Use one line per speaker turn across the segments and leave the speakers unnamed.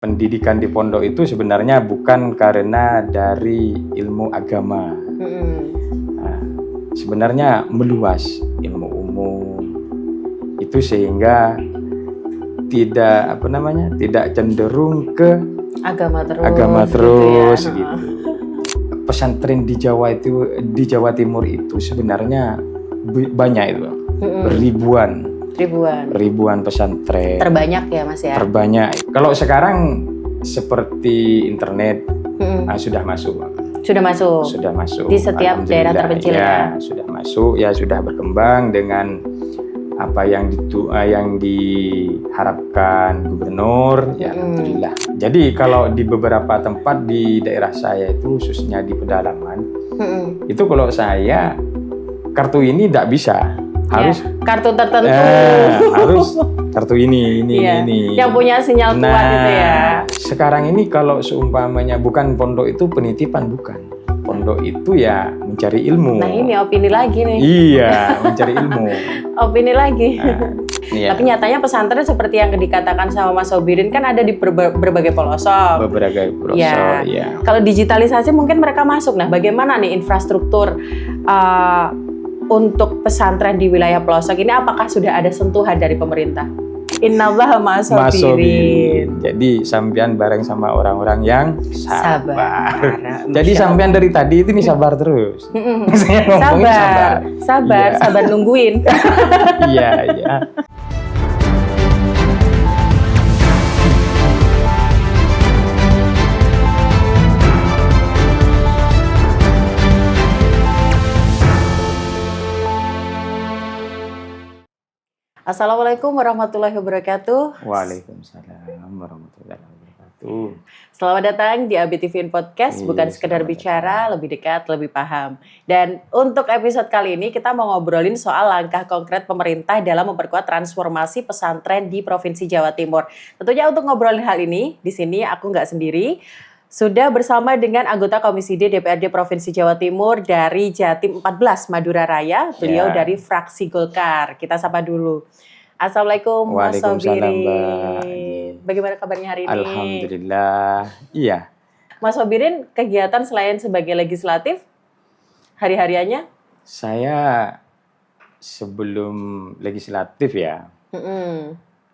Pendidikan di pondok itu sebenarnya bukan karena dari ilmu agama. Nah, sebenarnya meluas ilmu umum itu sehingga tidak cenderung ke agama terus
gitu ya.
gitu. Pesantren di Jawa Timur itu sebenarnya banyak itu, ribuan pesantren.
Terbanyak ya Mas ya?
Terbanyak. Kalau sekarang seperti internet sudah masuk.
Sudah masuk. Di setiap daerah terpencil ya?
Sudah masuk, ya sudah berkembang dengan apa yang diharapkan gubernur, ya alhamdulillah. Jadi kalau di beberapa tempat di daerah saya itu, khususnya di pedalaman, itu kalau saya kartu ini tidak bisa. Harus
kartu tertentu.
Harus kartu ini.
Yang punya sinyal kuat itu ya.
Sekarang ini kalau seumpamanya bukan pondok itu penitipan, bukan. Pondok itu ya mencari ilmu.
Nah ini opini lagi nih.
Iya, mencari ilmu.
Opini lagi.
Iya.
Tapi nyatanya pesantren seperti yang dikatakan sama Mas Sobirin kan ada di berbagai pelosok.
Ya.
Kalau digitalisasi mungkin mereka masuk. Nah bagaimana nih infrastruktur untuk pesantren di wilayah pelosok ini, apakah sudah ada sentuhan dari pemerintah? Innallaha ma'as-sabirin.
Jadi sampean bareng sama orang-orang yang sabar. Jadi sampean dari tadi itu nih sabar terus. Saya ngomongin
sabar nungguin.
Iya.
Assalamualaikum warahmatullahi wabarakatuh.
Waalaikumsalam warahmatullahi wabarakatuh.
Selamat datang di ABTVN Podcast, bukan sekedar bicara, lebih dekat, lebih paham. Dan untuk episode kali ini kita mau ngobrolin soal langkah konkret pemerintah dalam memperkuat transformasi pesantren di Provinsi Jawa Timur. Tentunya untuk ngobrolin hal ini, di sini aku nggak sendiri. Sudah bersama dengan anggota Komisi D DPRD Provinsi Jawa Timur dari Jatim 14 Madura Raya, beliau dari fraksi Golkar. Kita sapa dulu. Assalamualaikum Mas Sobirin. Bagaimana kabarnya hari ini?
Alhamdulillah. Iya.
Mas Sobirin, kegiatan selain sebagai legislatif, hari-hariannya?
Saya sebelum legislatif ya,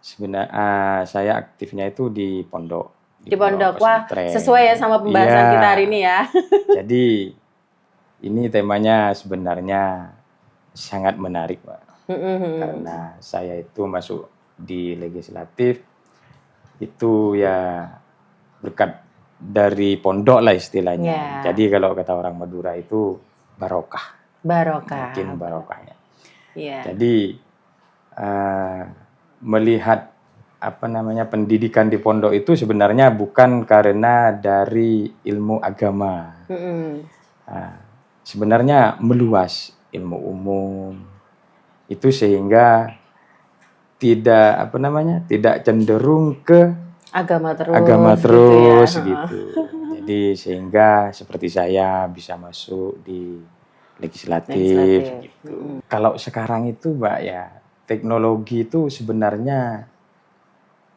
sebenarnya saya aktifnya itu di pondok.
Di pondok, wah sesuai ya sama pembahasan kita hari ini ya.
Jadi ini temanya sebenarnya sangat menarik, Pak. Karena saya itu masuk di legislatif itu ya berkat dari pondok lah istilahnya. Jadi kalau kata orang Madura itu barokah. Mungkin barokahnya. Jadi melihat pendidikan di pondok itu sebenarnya bukan karena dari ilmu agama. Sebenarnya meluas ilmu umum itu sehingga tidak cenderung ke agama terus gitu. Jadi sehingga seperti saya bisa masuk di legislatif. Gitu. Kalau sekarang itu Mbak ya, teknologi itu sebenarnya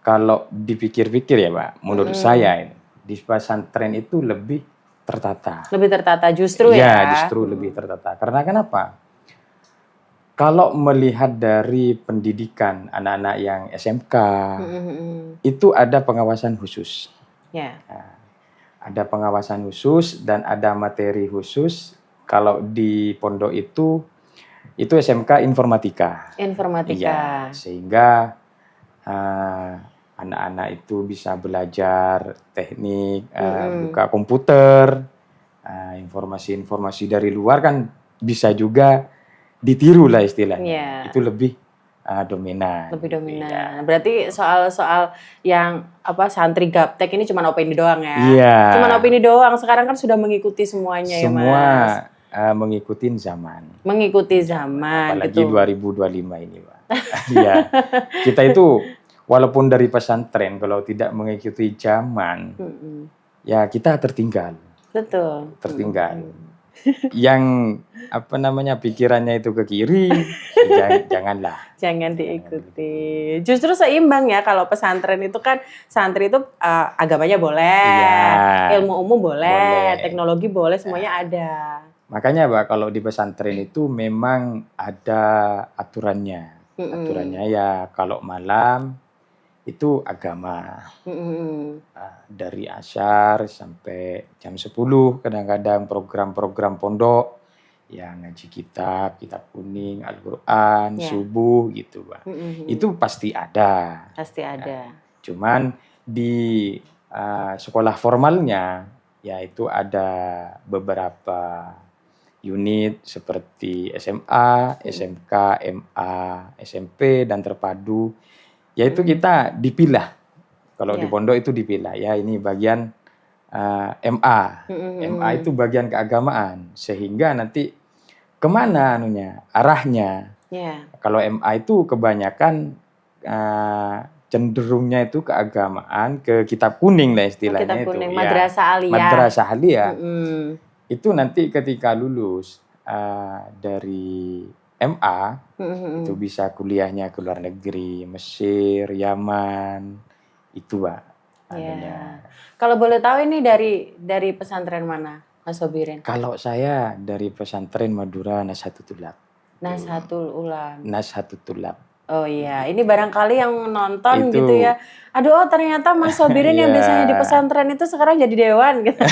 kalau dipikir-pikir ya Pak, menurut saya di pesantren itu lebih tertata.
Lebih tertata justru ya?
Ya, justru lebih tertata. Karena kenapa? Kalau melihat dari pendidikan anak-anak yang SMK, itu ada pengawasan khusus. Nah, ada pengawasan khusus dan ada materi khusus. Kalau di pondok itu SMK informatika. Ya, sehingga anak-anak itu bisa belajar teknik, buka komputer, informasi-informasi dari luar kan bisa juga ditiru lah istilahnya. Itu lebih dominan.
Lebih dominan. Ya. Berarti soal-soal yang santri gaptek ini cuma opini doang ya?
Iya.
Cuma opini doang. Sekarang kan sudah mengikuti semuanya ya Mas?
Semua mengikuti zaman.
Apalagi
gitu. 2025 ini Pak. Iya. Kita itu walaupun dari pesantren kalau tidak mengikuti zaman, ya kita tertinggal.
Betul.
Tertinggal. yang pikirannya itu ke kiri, janganlah.
Jangan diikuti. Justru seimbang ya, kalau pesantren itu kan santri itu agamanya boleh, ilmu umum boleh, teknologi boleh, semuanya ada.
Makanya Pak, kalau di pesantren itu memang ada aturannya. Aturannya ya kalau malam itu agama. Dari Asyar sampai jam 10 kadang-kadang program-program pondok. Ya ngaji kitab kuning, Al-Quran, subuh gitu Pak. Itu pasti ada.
Pasti ada.
Cuman di sekolah formalnya ya itu ada beberapa unit seperti SMA, SMK, MA, SMP dan terpadu. Yaitu kita dipilah. Kalau di pondok itu dipilah ya, ini bagian MA. MA itu bagian keagamaan, sehingga nanti kemana arahnya. Kalau MA itu kebanyakan cenderungnya itu keagamaan, ke kitab kuning lah istilahnya.
Kitab kuning,
itu
madrasah aliyah.
Madrasah aliyah. Itu nanti ketika lulus dari MA itu bisa kuliahnya ke luar negeri, Mesir, Yaman, itu Pak.
Kalau boleh tahu ini dari pesantren mana, Mas Sobirin?
Kalau saya dari pesantren Madura Nasahatul Thulab. Nasahatul Thulab.
Oh iya, ini barangkali yang nonton itu, gitu ya. Aduh, ternyata Mas Sobirin yang biasanya di pesantren itu sekarang jadi dewan gitu.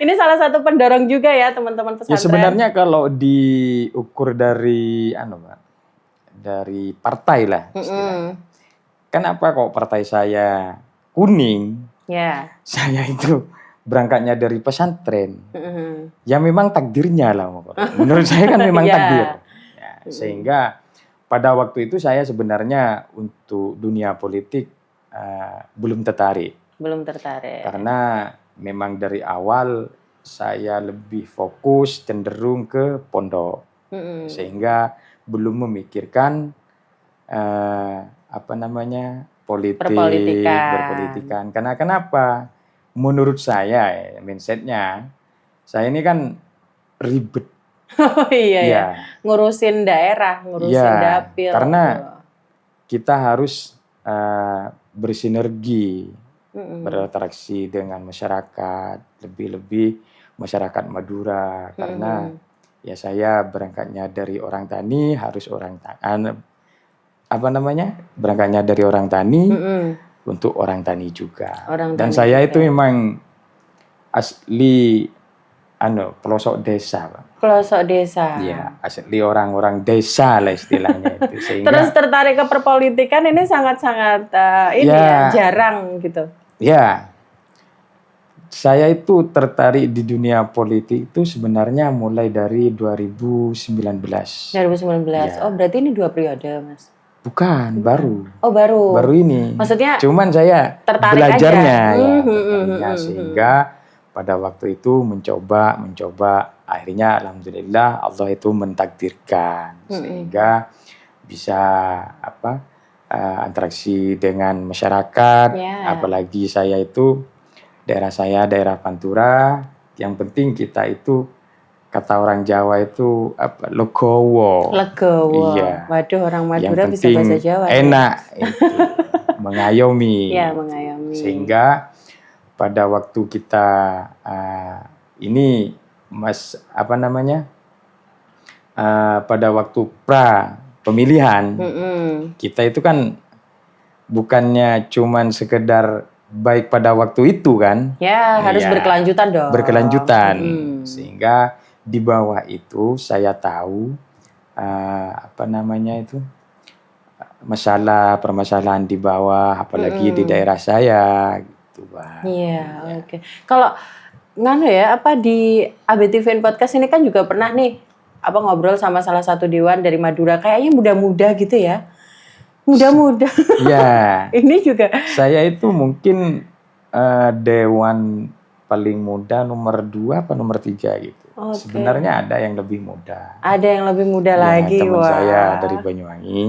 Ini salah satu pendorong juga ya teman-teman pesantren.
Ya sebenarnya kalau diukur dari dari partai lah istilahnya. Kenapa kok partai saya kuning? Saya itu berangkatnya dari pesantren. Ya memang takdirnya lah. Menurut saya kan memang takdir. Sehingga pada waktu itu saya sebenarnya untuk dunia politik belum tertarik. Karena memang dari awal saya lebih fokus cenderung ke pondok. Sehingga belum memikirkan berpolitikan. Karena kenapa? Menurut saya mindsetnya, saya ini kan ribet.
Ngurusin daerah, ngurusin dapil.
Karena kita harus bersinergi, berinteraksi dengan masyarakat, lebih-lebih masyarakat Madura. Karena ya saya berangkatnya dari orang tani, harus berangkatnya dari orang tani untuk orang tani juga. Dan saya itu memang asli pelosok desa, Pak.
Pelosok desa.
Iya, asli orang-orang desa lah istilahnya itu. Sehingga,
terus tertarik ke perpolitikan ini sangat-sangat jarang gitu.
Ya, saya itu tertarik di dunia politik itu sebenarnya mulai dari 2019.
2019. Oh, berarti ini 2 periode, Mas?
Bukan, baru.
Oh, baru.
Baru ini.
Maksudnya
cuman saya
tertarik
belajarnya
aja.
Sehingga pada waktu itu mencoba, akhirnya alhamdulillah Allah itu mentakdirkan sehingga bisa interaksi dengan masyarakat. Apalagi saya itu daerah Pantura, yang penting kita itu kata orang Jawa itu legowo. Iya.
Waduh, orang Madura bisa bahasa Jawa.
Enak itu mengayomi.
Mengayomi.
Sehingga pada waktu kita pada waktu pemilihan kita itu kan bukannya cuman sekedar baik pada waktu itu kan?
Harus berkelanjutan dong.
Berkelanjutan, sehingga di bawah itu saya tahu permasalahan di bawah, apalagi di daerah saya.
Oke. Kalau di ABTVN Podcast ini kan juga pernah nih ngobrol sama salah satu dewan dari Madura, kayaknya muda-muda gitu ya. Muda-muda. Ini juga.
Saya itu mungkin dewan paling muda nomor 2 atau nomor 3 gitu. Sebenarnya ada yang lebih muda.
Ada yang lebih muda lagi.
Teman saya dari Banyuwangi.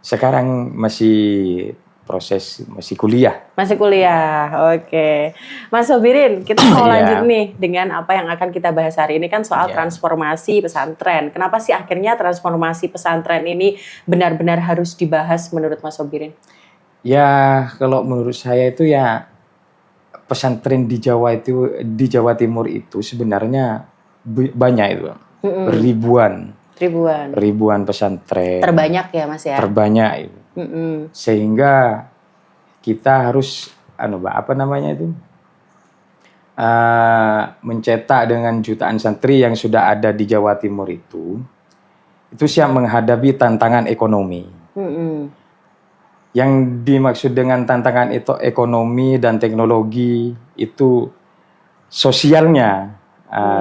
Sekarang masih proses masih kuliah.
Masih kuliah, oke. Mas Sobirin, kita mau lanjut nih dengan apa yang akan kita bahas hari ini kan soal transformasi pesantren. Kenapa sih akhirnya transformasi pesantren ini benar-benar harus dibahas menurut Mas Sobirin?
Ya, kalau menurut saya itu ya pesantren di Jawa Timur itu sebenarnya banyak itu. Ribuan pesantren.
Terbanyak ya Mas ya?
Terbanyak itu. Sehingga kita harus mencetak dengan jutaan santri yang sudah ada di Jawa Timur itu siap menghadapi tantangan ekonomi. Yang dimaksud dengan tantangan itu ekonomi dan teknologi itu sosialnya,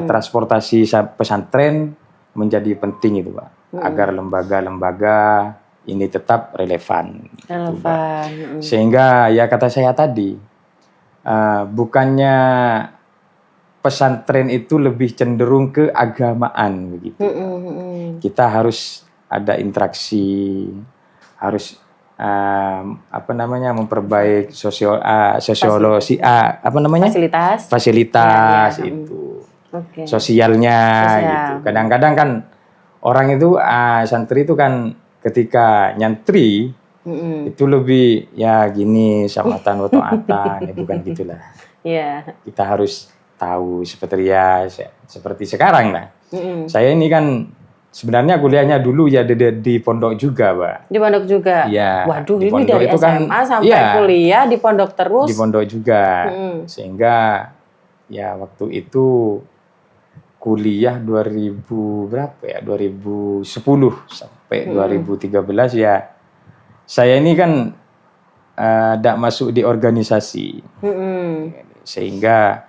transportasi pesantren menjadi penting itu Pak, agar lembaga-lembaga ini tetap relevan. Gitu, Pak. Sehingga ya kata saya tadi, bukannya pesantren itu lebih cenderung ke agamaan begitu. Kita harus ada interaksi, harus memperbaiki fasilitas itu. Sosialnya gitu. Kadang-kadang kan orang itu santri itu kan ketika nyantri itu lebih ya gini samatan wato'atan, bukan gitulah. Kita harus tahu seperti sekarang lah. Saya ini kan sebenarnya kuliahnya dulu ya di pondok juga, Pak.
Di pondok juga?
Iya.
Waduh, ini dari SMA sampai kuliah di pondok terus?
Di pondok juga. Sehingga ya waktu itu kuliah 2010 sampai 2013 ya. Saya ini kan tidak masuk di organisasi. Sehingga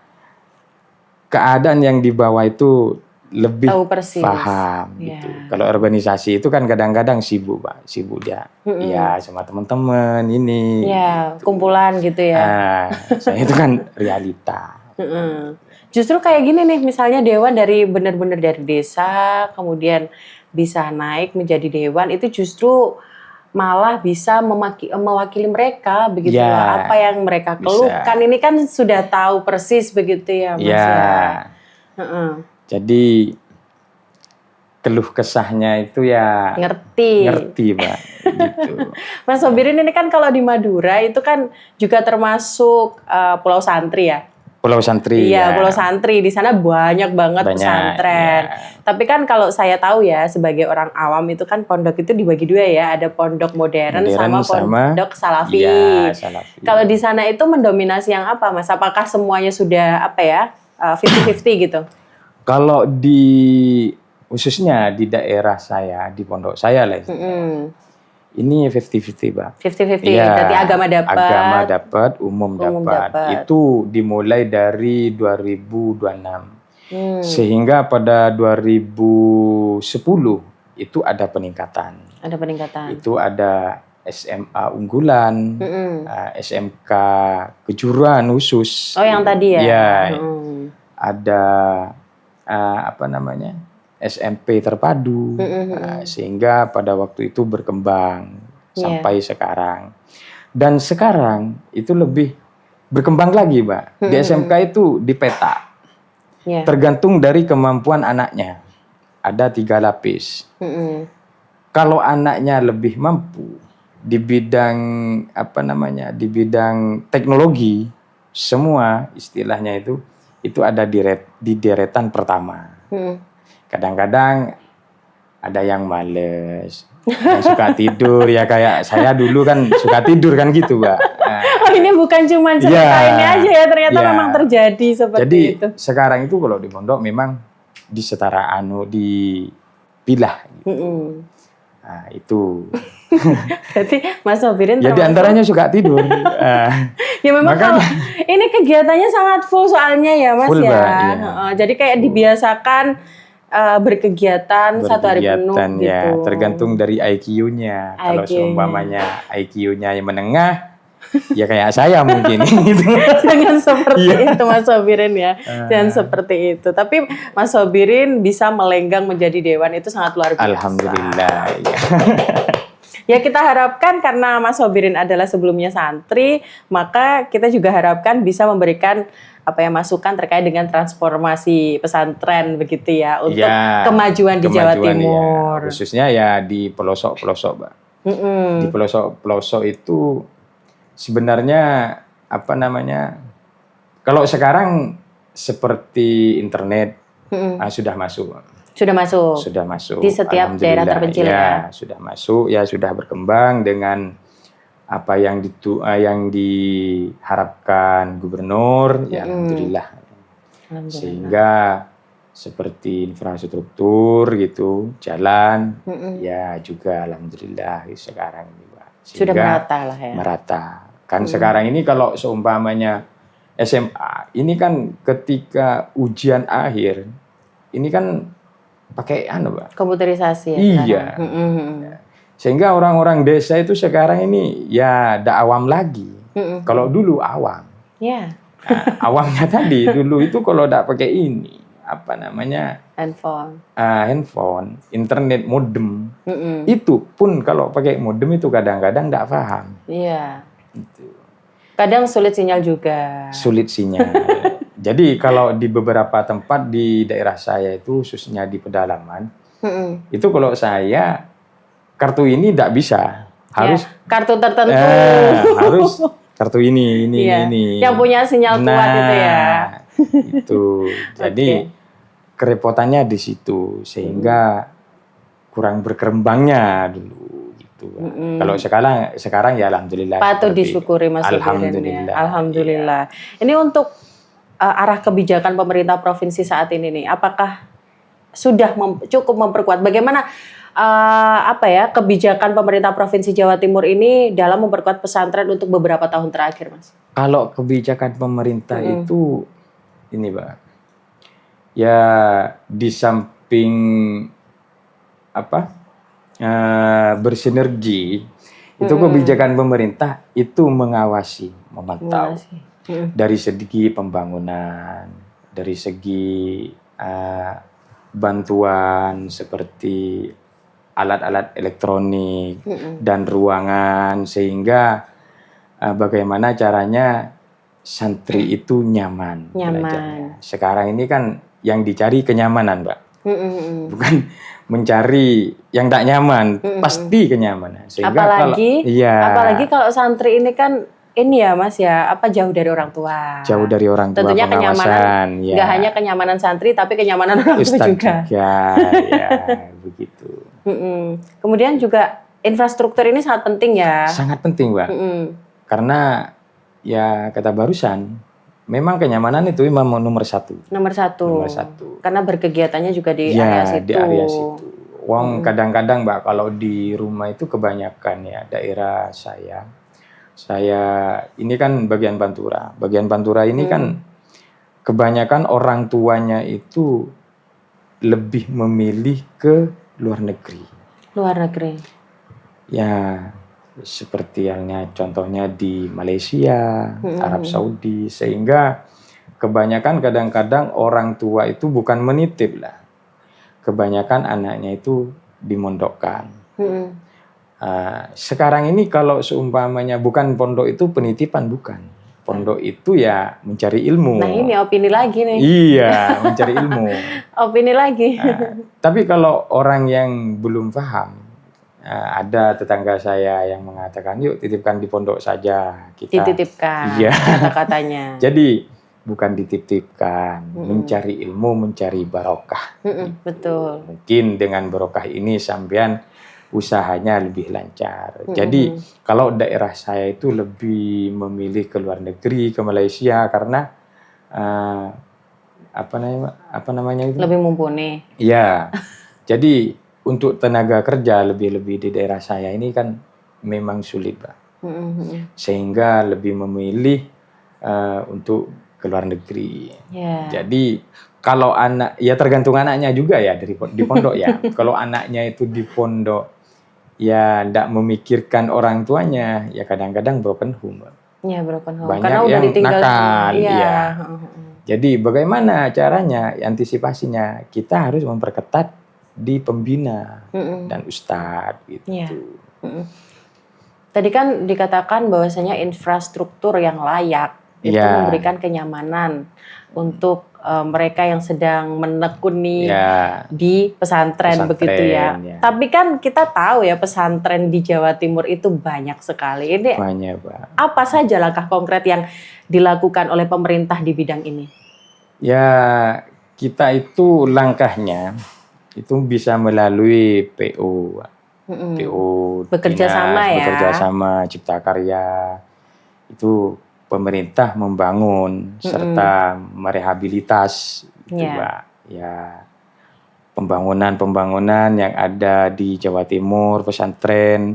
keadaan yang di bawah itu lebih paham gitu. Kalau organisasi itu kan kadang-kadang sibuk, Pak. Sibuk dia. Ya sama teman-teman ini.
Ya, gitu. Kumpulan gitu ya.
Saya itu kan realita.
Justru kayak gini nih, misalnya dewan benar-benar dari desa, kemudian bisa naik menjadi dewan, itu justru malah bisa mewakili mereka begitu lah. Apa yang mereka keluhkan ini kan sudah tahu persis begitu ya Mas ya.
Jadi keluh kesahnya itu ya ngerti Mbak gitu.
Mas Sobirin ini kan kalau di Madura itu kan juga termasuk Pulau Santri ya.
Pulau Santri.
Iya, Pulau Santri. Di sana banyak banget pesantren. Tapi kan kalau saya tahu ya, sebagai orang awam itu kan pondok itu dibagi dua ya. Ada pondok modern sama pondok salafi.
Iya, salafi.
Kalau di sana itu mendominasi yang apa, Mas? Apakah semuanya sudah 50-50 gitu?
Kalau khususnya di daerah saya, di pondok saya lah. Ini 50-50, Pak.
50-50, berarti agama
dapat, umum dapat. Itu dimulai dari 2026. Sehingga pada 2010 itu ada peningkatan. Itu ada SMA unggulan, SMK kejuruan khusus.
Oh, yang tadi ya?
Iya. Ada SMP terpadu, sehingga pada waktu itu berkembang sampai sekarang. Dan sekarang itu lebih berkembang lagi, Mbak. Di SMK itu dipeta, tergantung dari kemampuan anaknya. Ada 3 lapis. Kalau anaknya lebih mampu di bidang di bidang teknologi, semua istilahnya itu ada di deretan pertama. Kadang-kadang ada yang males, yang suka tidur ya, kayak saya dulu kan suka tidur kan gitu, Mbak.
Oh, ini bukan cuma cerita ini aja ya, ternyata memang terjadi seperti itu.
Jadi sekarang itu kalau di pondok memang dipilah. Gitu. Nah, itu.
Berarti Mas Sobirin
ya diantaranya suka tidur.
Ya memang kalau ini kegiatannya sangat full soalnya ya Mas
full,
ya.
Iya.
Jadi kayak dibiasakan berkegiatan 1 hari penuh
ya,
gitu.
Tergantung dari IQ-nya. Kalau seumpamanya IQ-nya yang menengah, ya kayak saya mungkin gitu.
Jangan seperti itu Mas Sobirin ya. Jangan seperti itu. Tapi Mas Sobirin bisa melenggang menjadi dewan itu sangat luar biasa.
Alhamdulillah. Ya.
Ya kita harapkan karena Mas Sobirin adalah sebelumnya santri, maka kita juga harapkan bisa memberikan masukan terkait dengan transformasi pesantren begitu ya untuk kemajuan di Jawa Timur.
Ya, khususnya ya di pelosok-pelosok, Mbak. Di pelosok-pelosok itu sebenarnya kalau sekarang seperti internet sudah masuk.
Sudah masuk di setiap daerah terpencil ya.
Sudah masuk ya, sudah berkembang dengan apa yang diharapkan gubernur ya alhamdulillah. Sehingga seperti infrastruktur gitu, jalan ya juga alhamdulillah sekarang ini, Mbak.
Sudah merata lah ya.
Merata. Kan sekarang ini kalau seumpamanya SMA, ini kan ketika ujian akhir, ini kan pakai Mbak.
Komputerisasi ya.
Iya. Sehingga orang-orang desa itu sekarang ini ya tidak awam lagi. Kalau dulu awam.
Yeah.
Nah, awamnya tadi dulu itu kalau tidak pakai ini handphone, internet modem. Itu pun kalau pakai modem itu kadang-kadang tidak paham.
Iya. Gitu. Kadang sulit sinyal juga.
Sulit sinyal. Jadi kalau di beberapa tempat di daerah saya itu khususnya di pedalaman, itu kalau saya kartu ini tidak bisa, harus
kartu tertentu,
harus kartu ini.
Yang punya sinyal kuat itu ya.
Itu, jadi kerepotannya di situ sehingga kurang berkembangnya dulu gitu. Kalau sekarang ya alhamdulillah.
Patut disyukuri Mas
Sobirin.
Alhamdulillah. Ini untuk arah kebijakan pemerintah provinsi saat ini nih, apakah sudah cukup memperkuat? Bagaimana kebijakan pemerintah provinsi Jawa Timur ini dalam memperkuat pesantren untuk beberapa tahun terakhir, Mas?
Kalau kebijakan pemerintah itu ini, Mbak, ya di samping bersinergi, itu kebijakan pemerintah itu mengawasi, memantau. Dari segi pembangunan, dari segi bantuan seperti alat-alat elektronik dan ruangan, sehingga bagaimana caranya santri itu nyaman belajarnya. Sekarang ini kan yang dicari kenyamanan, Mbak. Bukan mencari yang tak nyaman, pasti kenyamanan.
Sehingga apalagi kalau santri ini kan ya Mas ya, jauh dari orang tua.
Jauh dari orang tua.
Tentunya kenyamanan, nggak hanya kenyamanan santri, tapi kenyamanan orang tua juga.
Ya, begitu.
Kemudian juga infrastruktur ini sangat penting ya.
Sangat penting, Mbak. Karena ya kata barusan, memang kenyamanan itu memang nomor satu.
Nomor satu. Karena berkegiatannya juga di area situ.
Di area situ. Kadang-kadang, Mbak, kalau di rumah itu kebanyakan ya daerah saya ini kan bagian Pantura. Bagian Pantura ini kan kebanyakan orang tuanya itu lebih memilih ke luar negeri.
Luar negeri.
Ya, seperti halnya contohnya di Malaysia, Arab Saudi, sehingga kebanyakan kadang-kadang orang tua itu bukan menitip lah. Kebanyakan anaknya itu dimondokkan. Sekarang ini kalau seumpamanya bukan pondok itu penitipan, bukan. Pondok itu ya mencari ilmu.
Nah ini opini lagi nih.
Iya, mencari ilmu.
Opini lagi.
Tapi kalau orang yang belum paham, ada tetangga saya yang mengatakan, yuk titipkan di pondok saja.
Dititipkan,
iya.
Kata-katanya.
Jadi bukan dititipkan, mencari ilmu, mencari barokah.
Betul.
Mungkin dengan barokah ini sampean usahanya lebih lancar. Jadi kalau daerah saya itu lebih memilih ke luar negeri, ke Malaysia karena apa namanya itu?
Lebih mumpuni.
Iya. Jadi untuk tenaga kerja lebih-lebih di daerah saya ini kan memang sulit, Pak. Sehingga lebih memilih untuk ke luar negeri. Jadi kalau anak, ya tergantung anaknya juga ya di pondok ya. Kalau anaknya itu di pondok ya tidak memikirkan orang tuanya, ya kadang-kadang broken home.
Iya, broken home.
Banyak
karena udah
yang
ditinggal.
Nakal.
Iya.
Jadi bagaimana caranya, antisipasinya? Kita harus memperketat di pembina dan ustadz gitu.
Tadi kan dikatakan bahwasanya infrastruktur yang layak itu memberikan kenyamanan untuk mereka yang sedang menekuni di pesantren begitu ya. Tapi kan kita tahu ya pesantren di Jawa Timur itu banyak sekali. Ini banyak, Pak. Apa saja langkah konkret yang dilakukan oleh pemerintah di bidang ini?
Ya, kita itu langkahnya itu bisa melalui PO. PO
bekerja sama ya.
Bekerja sama Cipta Karya. Itu pemerintah membangun serta merehabilitas itu, Mbak. Ya, pembangunan yang ada di Jawa Timur, pesantren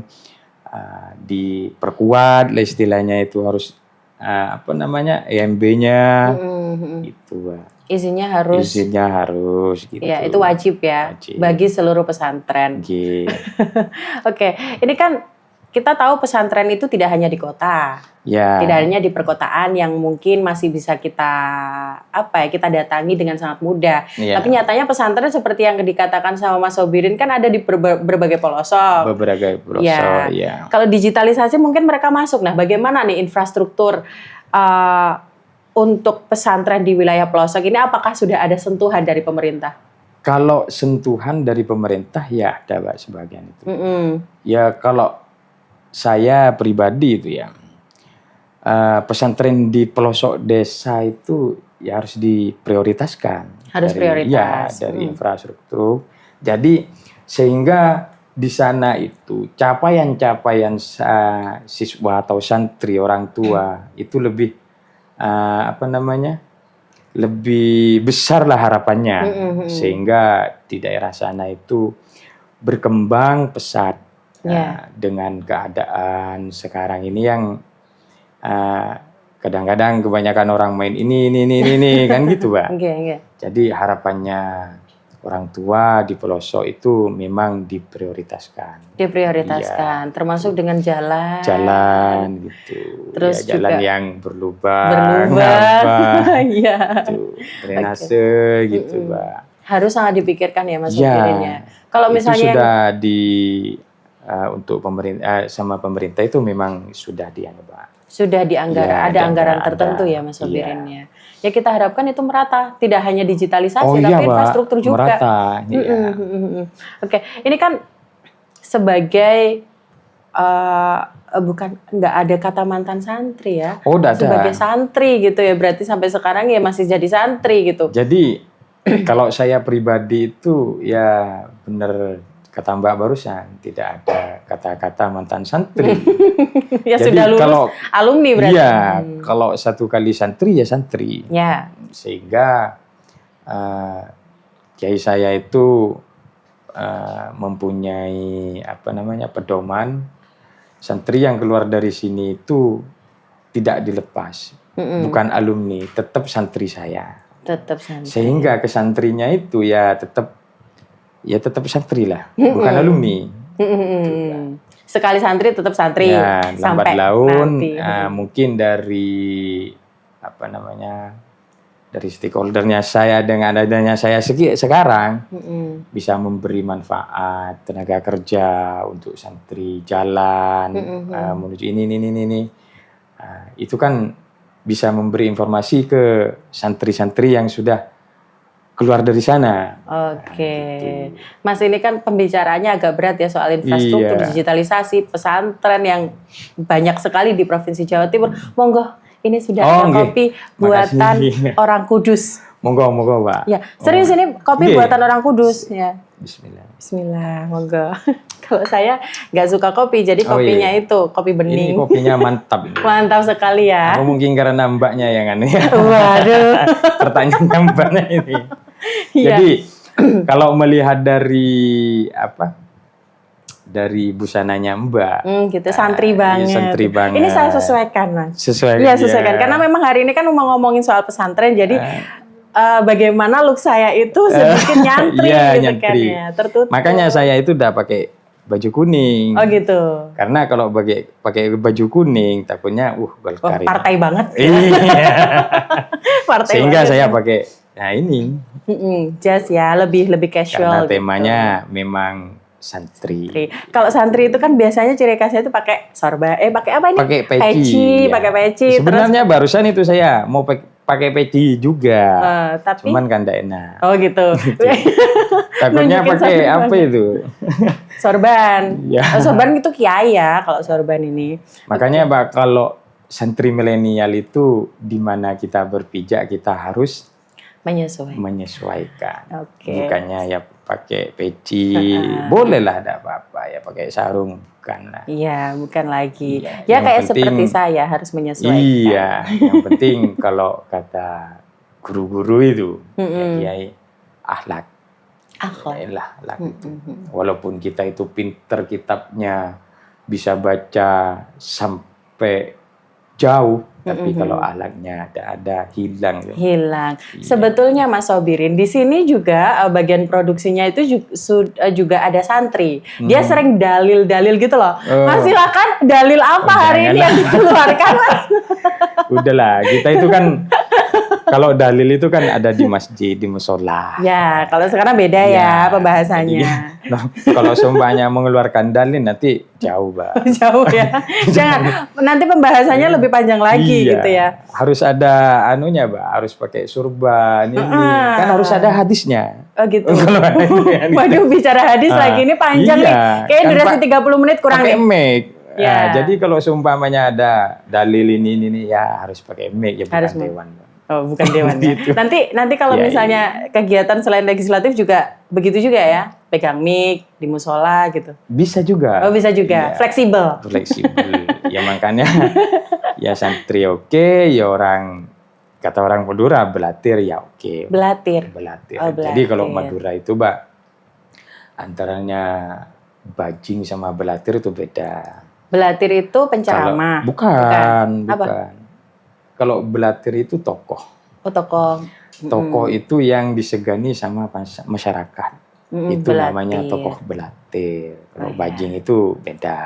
diperkuat, istilahnya itu harus EMB-nya itu, Mbak.
Izinnya
harus gitu.
Ya, itu wajib ya bagi seluruh pesantren. Oke, ini kan kita tahu pesantren itu tidak hanya di kota. Tidak hanya di perkotaan yang mungkin masih bisa kita kita datangi dengan sangat mudah. Tapi nyatanya pesantren seperti yang dikatakan sama Mas Sobirin kan ada di berbagai pelosok. Kalau digitalisasi mungkin mereka masuk. Nah, bagaimana nih infrastruktur untuk pesantren di wilayah pelosok ini, apakah sudah ada sentuhan dari pemerintah?
Kalau sentuhan dari pemerintah ya ada, Mbak, sebagian itu. Ya kalau saya pribadi itu ya, pesantren di pelosok desa itu ya harus diprioritaskan. Dari infrastruktur. Jadi sehingga di sana itu capaian-capaian siswa atau santri orang tua itu lebih lebih besar lah harapannya, sehingga di daerah sana itu berkembang pesat. Dengan keadaan sekarang ini yang kadang-kadang kebanyakan orang main ini kan gitu, Mbak. Jadi harapannya orang tua di pelosok itu memang diprioritaskan.
Termasuk dengan jalan
gitu.
Terus
jalan
juga
yang berlubang, gitu, drainase gitu, Mbak.
Harus sangat dipikirkan ya, Mas Sobirin ya. Kalau misalnya
itu sudah untuk pemerintah sama pemerintah itu memang sudah Mbak.
Sudah ada anggaran tertentu ya, Mas Sobirin ya. Ya kita harapkan itu merata, tidak hanya digitalisasi tapi infrastruktur juga.
Merata.
Oke, ini kan sebagai nggak ada kata mantan santri ya. Sebagai santri gitu ya, berarti sampai sekarang ya masih jadi santri gitu.
Jadi kalau saya pribadi itu ya benar kata Mbak barusan, tidak ada kata-kata mantan santri.
Ya jadi sudah lulus kalau alumni berarti.
Iya, kalau satu kali santri ya santri. Sehingga kiai saya itu mempunyai pedoman santri yang keluar dari sini itu tidak dilepas. Bukan alumni, tetap santri saya.
Tetap santri.
Sehingga kesantrinya itu ya tetap santri lah, bukan alumni.
Sekali santri tetap santri.
Lambat laun mungkin dari dari stakeholdernya saya dengan adanya saya sekarang bisa memberi manfaat tenaga kerja untuk santri jalan menuju ini. Itu kan bisa memberi informasi ke santri-santri yang sudah keluar dari sana.
Gitu. Mas, ini kan pembicaraannya agak berat ya soal infrastruktur, digitalisasi, pesantren yang banyak sekali di Provinsi Jawa Timur. Monggo, ini sudah ada kopi buatan orang Kudus.
Monggo, Pak.
Ya, serius ini kopi buatan orang Kudus ya.
Bismillah,
monggo. Kalau saya nggak suka kopi, jadi kopinya itu kopi bening.
Ini kopinya mantap.
Mantap sekali ya.
Mungkin karena mbaknya yang aneh.
Waduh.
Pertanyaan mbaknya ini. Jadi kalau melihat dari dari busananya Mbak,
gitu santri banget.
Santri banget.
Ini saya sesuaikan, Mas.
Sesuaikan.
Karena memang hari ini kan mau ngomongin soal pesantren, jadi bagaimana look saya itu sedikit nyantri gitu kan ya, tertutup.
Makanya saya itu udah pakai baju kuning.
Oh gitu.
Karena kalau pakai baju kuning takutnya Golkar.
Partai banget.
Iya.
Partai
sehingga
banget.
Saya pakai ini.
Jas ya, lebih casual.
Karena temanya gitu. Memang santri.
Kalau santri itu kan biasanya ciri khasnya itu pakai sorban, pakai apa ini?
Pakai peci.
Pakai peci.
Sebenarnya barusan itu saya mau pakai peci juga,
tapi
cuman kan tidak enak.
Oh gitu.
Takutnya pakai apa itu?
Sorban.
Ya.
Sorban itu kiai ya kalau sorban ini.
Makanya kalau santri milenial itu di mana kita berpijak kita harus menyesuaikan. Bukannya ya pakai peci, bolehlah ada apa-apa ya pakai sarung bukanlah.
Iya, bukan lagi. Ya kayak penting, seperti saya harus menyesuaikan.
Iya, yang penting kalau kata guru-guru itu kiai akhlak. Akhlak itu. Walaupun kita itu pinter kitabnya bisa baca sampai jauh, tapi kalau akhlaknya ada hilang.
Hilang. Iya. Sebetulnya Mas Sobirin di sini juga bagian produksinya itu juga ada santri. Dia sering dalil-dalil gitu loh. Mas silakan dalil apa hari ini yang dikeluarkan Mas?
Udahlah, kita itu kan kalau dalil itu kan ada di masjid, di musola.
Ya, kalau sekarang beda ya pembahasannya.
Kalau sumpahnya mengeluarkan dalil nanti jauh, Mbak.
Jauh ya. Jangan nanti pembahasannya lebih panjang lagi gitu ya.
Harus ada anunya, Mbak. Harus pakai surban ini. Kan harus ada hadisnya.
Oh gitu. Waduh, bicara hadis lagi ini panjang nih. Kayaknya durasi 30 menit kurang nih.
Mic. Ya. Jadi kalau seumpamanya ada dalil ini ya harus pakai mic ya, bukan dewan.
Oh, bukan dewan ya. Nanti kalau misalnya kegiatan selain legislatif juga begitu juga ya, pegang mic di musola gitu.
Bisa juga.
Oh, bisa juga. Ya. Fleksibel.
Ya makanya ya santri oke, ya kata orang Madura belatir ya oke.
Belatir.
Oh, jadi kalau Madura itu, Mbak, antaranya bajing sama belatir itu beda.
Belatir itu penceramah.
Bukan. Kalau belatir itu tokoh.
Oh, tokoh.
Tokoh itu yang disegani sama masyarakat. Itu belatir. Namanya tokoh belatir. Kalau bajing itu beda.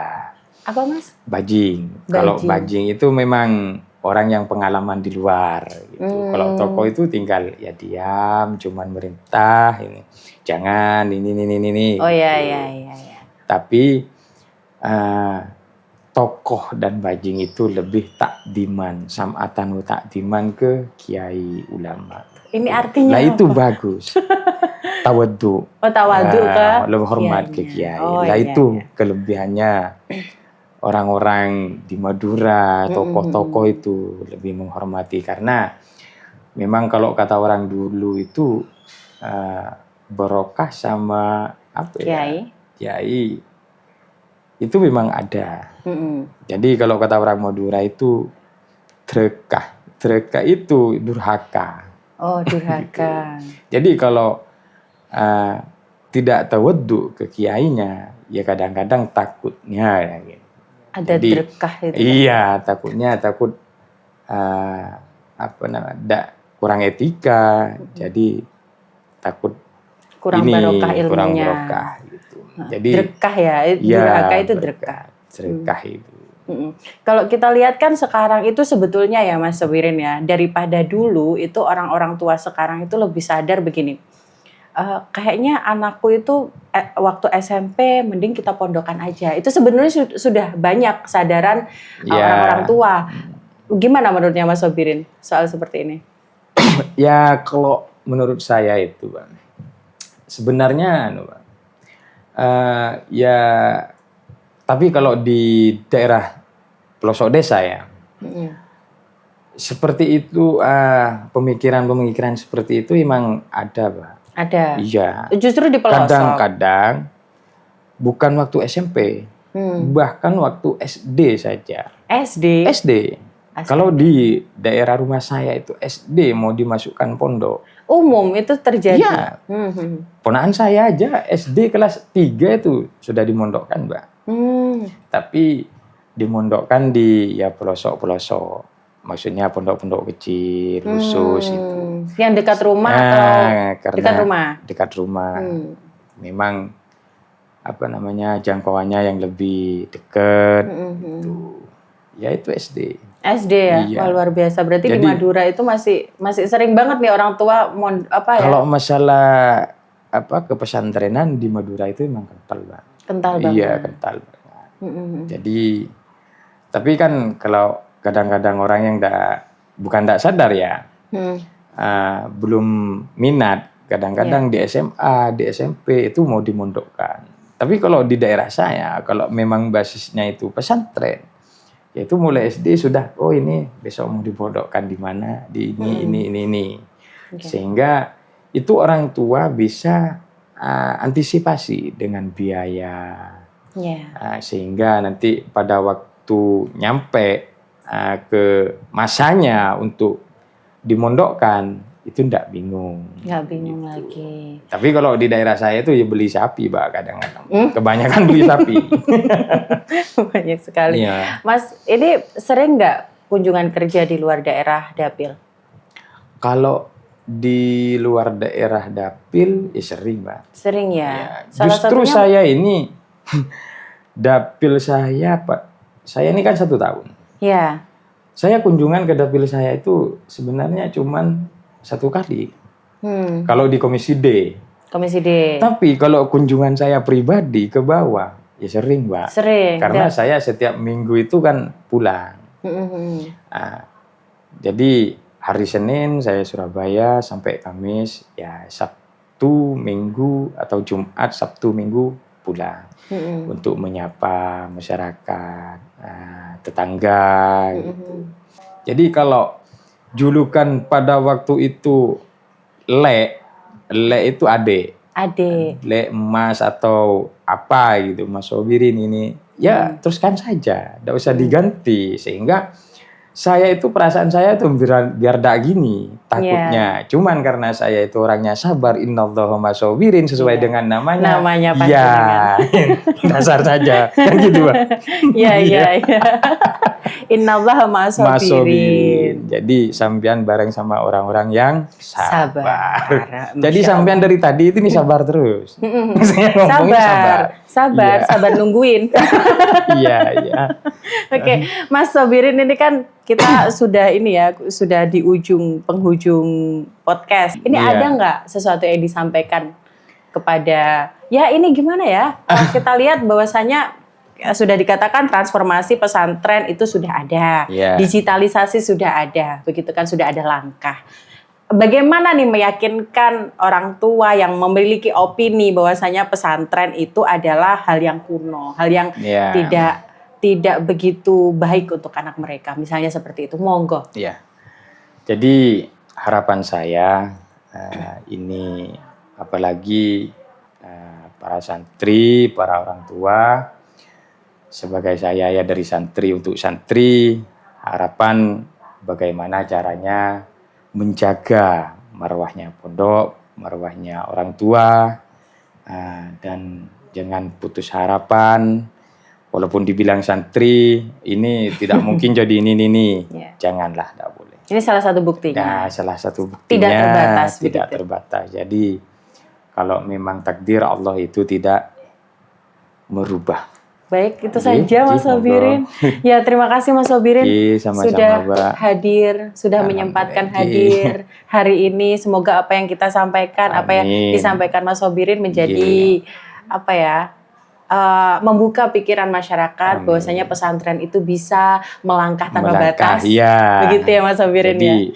Apa, Mas?
Bajing. Kalau bajing itu memang orang yang pengalaman di luar gitu. Kalau tokoh itu tinggal ya diam, cuman merintah ini. Jangan ini.
Oh
gitu.
iya.
Tapi tokoh dan bajing itu lebih takdiman, sam'atan wa takdiman ke kiai ulama.
Ini artinya
apa? Itu bagus. Tawaddu.
Oh, tawaddu
lebih hormat ke kiai. Itu kelebihannya orang-orang di Madura, tokoh-tokoh itu lebih menghormati karena memang kalau kata orang dulu itu barokah sama apa ya? Kiai itu memang ada. Jadi kalau kata orang Madura itu Drekah itu durhaka.
Oh, durhaka.
Jadi kalau tidak tawaddu ke kiainya, ya kadang-kadang takutnya ya gitu.
Ada drekah itu.
Iya, takut kurang etika. Jadi takut
kurang barokah ilmunya.
Kurang barokah gitu. Jadi
drekah ya, durhaka itu drekah.
Drekah itu.
Kalau kita lihat kan sekarang itu sebetulnya ya Mas Sobirin ya, daripada dulu itu orang-orang tua sekarang itu lebih sadar begini. Kayaknya anakku itu waktu SMP mending kita pondokan aja. Itu sebenarnya sudah banyak kesadaran orang-orang tua. Gimana menurutnya Mas Sobirin soal seperti ini?
Ya kalau menurut saya itu, Bang. Sebenarnya ya tapi kalau di daerah pelosok desa ya, seperti itu pemikiran seperti itu memang ada, Pak.
Ada.
Iya.
Justru di pelosok.
Kadang-kadang bukan waktu SMP, bahkan waktu SD saja. SD. Kalau di daerah rumah saya itu SD mau dimasukkan pondok.
Umum itu terjadi.
Iya. Ponakan saya aja SD kelas 3 itu sudah dimondokkan, Mbak. Tapi dimondokkan di ya pelosok-pelosok. Maksudnya pondok-pondok kecil, khusus itu.
Yang dekat rumah atau dekat rumah? Memang jangkauannya yang lebih dekat. Gitu. Ya itu SD. SD ya, iya. Luar biasa. Berarti di Madura itu masih sering banget nih orang tua
Kalau masalah kepesantrenan di Madura itu memang kental, Pak.
Kental banget.
Iya, kental banget. Jadi, tapi kan kalau kadang-kadang orang yang bukan tidak sadar ya, belum minat, kadang-kadang di SMA, di SMP itu mau dimondokkan. Tapi kalau di daerah saya, kalau memang basisnya itu pesantren, yaitu mulai SD sudah, oh ini besok mau dimondokkan di mana, di ini. Sehingga itu orang tua bisa antisipasi dengan biaya, sehingga nanti pada waktu nyampe ke masanya untuk dimondokkan itu nggak bingung.
Nggak bingung
gitu.
lagi.
Tapi kalau di daerah saya itu ya beli sapi, Mbak, kadang-kadang. Kebanyakan beli sapi.
Banyak sekali.
Iya.
Mas, ini sering nggak kunjungan kerja di luar daerah Dapil?
Kalau di luar daerah Dapil, ya sering, Mbak.
Sering ya?
Ya. Justru saya ini, Dapil saya, Pak, saya ini kan 1 tahun.
Ya.
Saya kunjungan ke Dapil saya itu sebenarnya cuman 1 kali. Kalau di Komisi D.
Komisi D.
Tapi kalau kunjungan saya pribadi ke bawah, ya sering, Mbak.
Sering.
Karena saya setiap minggu itu kan pulang. Jadi hari Senin saya Surabaya sampai Kamis, ya Sabtu, Minggu atau Jumat, Sabtu, Minggu pulang untuk menyapa masyarakat, tetangga. Gitu. Jadi kalau julukan pada waktu itu Le itu adik. Le Mas atau apa gitu, Mas Sobirin ini. Ya teruskan saja, tidak usah diganti, sehingga saya itu perasaan saya tuh biar dak gini takutnya. Cuman karena saya itu orangnya sabar, innallaha masobirin sesuai dengan namanya.
Namanya
ya, dasar saja kan gitu, Pak.
Iya. Innallaha masobirin.
Jadi sampean bareng sama orang-orang yang sabar. Jadi sampean dari tadi itu nih sabar terus. Saya ngomongnya
sabar nungguin.
Iya.
Oke, Mas Sobirin, ini kan kita sudah di penghujung podcast. Ini ada nggak sesuatu yang disampaikan kepada, ya ini gimana ya? Kita lihat bahwasanya sudah dikatakan transformasi pesantren itu sudah ada, digitalisasi sudah ada, begitu kan, sudah ada langkah. Bagaimana nih meyakinkan orang tua yang memiliki opini bahwasanya pesantren itu adalah hal yang kuno, hal yang tidak begitu baik untuk anak mereka, misalnya seperti itu, monggo.
Iya. Jadi harapan saya ini, apalagi para santri, para orang tua, sebagai saya ya dari santri untuk santri, harapan bagaimana caranya menjaga marwahnya pondok, marwahnya orang tua, dan jangan putus harapan. Walaupun dibilang santri, ini tidak mungkin jadi ini. Janganlah, tidak boleh.
Ini salah satu buktinya.
Nah, salah satu buktinya tidak terbatas. Jadi kalau memang takdir Allah itu tidak merubah.
Baik, itu saja Mas Sobirin. Ya, terima kasih Mas Sobirin sudah hadir, sudah menyempatkan hadir hari ini. Semoga apa yang kita sampaikan, apa yang disampaikan Mas Sobirin menjadi membuka pikiran masyarakat bahwasanya pesantren itu bisa melangkah tanpa batas. Begitu ya Mas Sobirin.
Jadi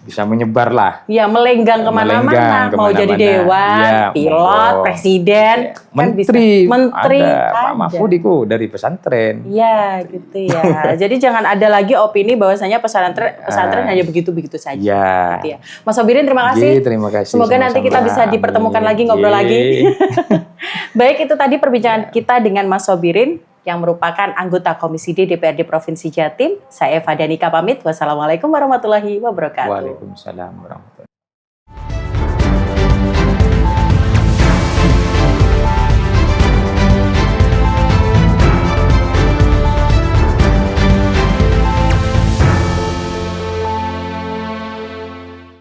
bisa menyebar lah.
Ya, melenggang kemana-mana. Mau jadi dewan, pilot, presiden,
menteri.
Ada.
Pak Mahfud itu dari pesantren.
Iya, gitu ya. Jadi jangan ada lagi opini bahwasanya pesantren hanya begitu-begitu saja. Gitu ya. Mas Sobirin, terima kasih.
Terima kasih.
Semoga nanti kita bisa dipertemukan lagi, ngobrol lagi. Baik, itu tadi perbincangan kita dengan Mas Sobirin, yang merupakan anggota Komisi D DPRD Provinsi Jatim. Saya Eva Danika pamit. Wassalamualaikum warahmatullahi wabarakatuh.
Waalaikumsalam warahmatullahi wabarakatuh.